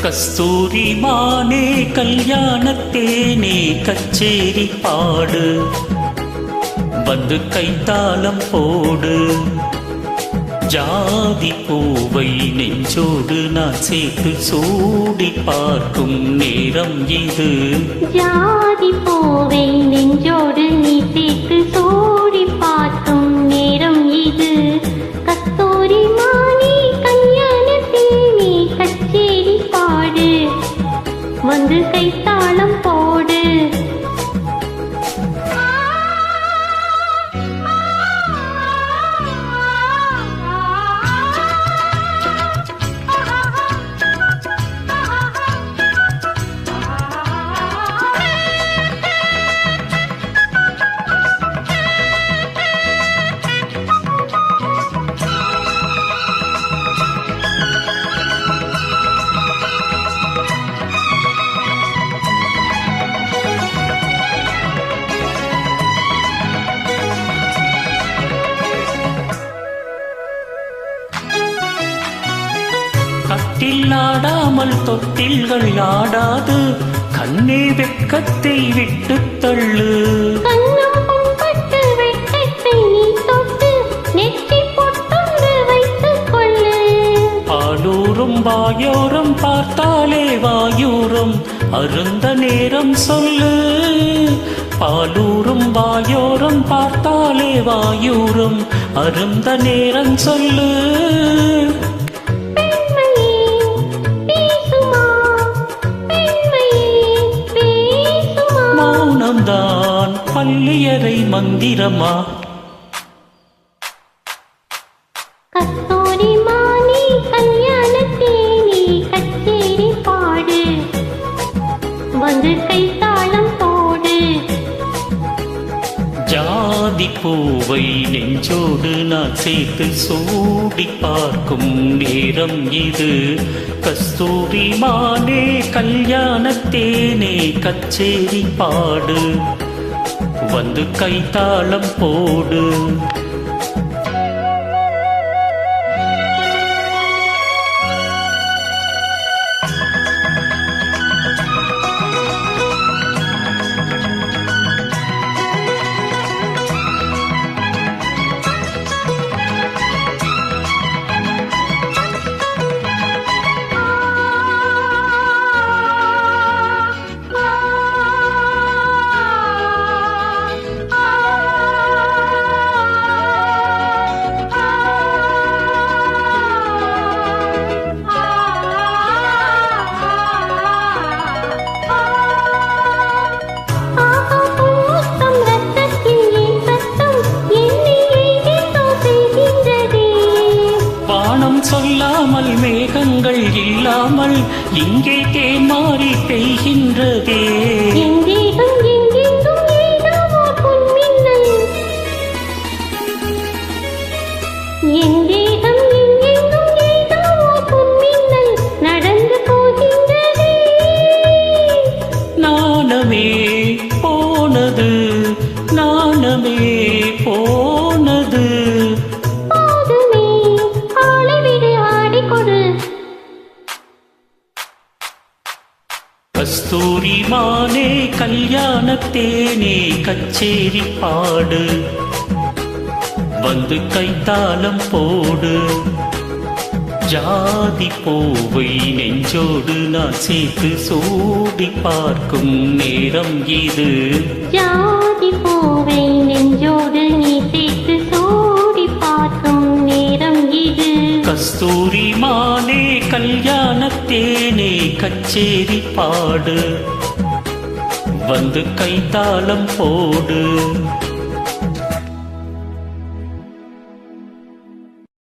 கஸ்தூரி மானே கல்யாணத்தேனே கச்சேரி பாடு, வந்து கைத்தாளம் போடு. ஜாதி பூவை நெஞ்சோடு நான் சேர்த்து சூடி பார்க்கும் நேரம் இது. ஜாதி பூவை நெஞ்சோடு நீ சேர்த்து சூடி பார்க்கும் நேரம் இது. கஸ்தூரி மானே கல்யாணத்தேனே கச்சேரி பாடு, வந்து கைத்தாளம் போடு. கட்டில் ஆடாமல் தொட்டில்கள் ஆடாது, கண்ணே வெட்கத்தை விட்டு தள்ளு. கண்ணம் புண்பட்டு வெட்கத்தை நீ தொட்டு நெற்றி பொட்டொன்று வைத்துக் கொள்ளு. பாலூரும் வாயோரம் பார்த்தாலே வாயூரும் அருந்த நேரம் சொல்லு. பாலூரும் வாயோரம் பார்த்தாலே வாயூரும் அருந்த நேரம் சொல்லு. மௌனம்தான் பள்ளியறை மந்திரமா? கஸ்தூரி மானே கல்யாணத்தேனே கச்சேரி பாடு, வந்து கைத்தாளம் போடு. ஜாதி பூவை நெஞ்சோடு நான் சேர்த்து சூடி பார்க்கும் நேரம் இது. கஸ்தூரி மானே கல்யாணத்தேனே கச்சேரி பாடு, வந்து கைத்தாளம் போடு. சொல்லாமல் மேகங்கள் இல்லாமல் இங்கே தேன்மாறி பெய்கின்றதே. நடந்து போகின்றதே. நாணமே போனது, நாணமே போனது. கஸ்தூரி மானே கல்யாணத்தேனே கச்சேரி பாடு, வந்து கைத்தாளம் போடு. ஜாதி பூவை நெஞ்சோடு நான் சேர்த்து சூடி பார்க்கும் நேரம் இது. ஜாதி பூவை நெஞ்சோடு நீ சேர்த்து சூடி பார்க்கும் நேரம் இது. கஸ்தூரி மானே கல்யாணத்தேனே கச்சேரி பாடு, வந்து கைத்தாளம் போடு.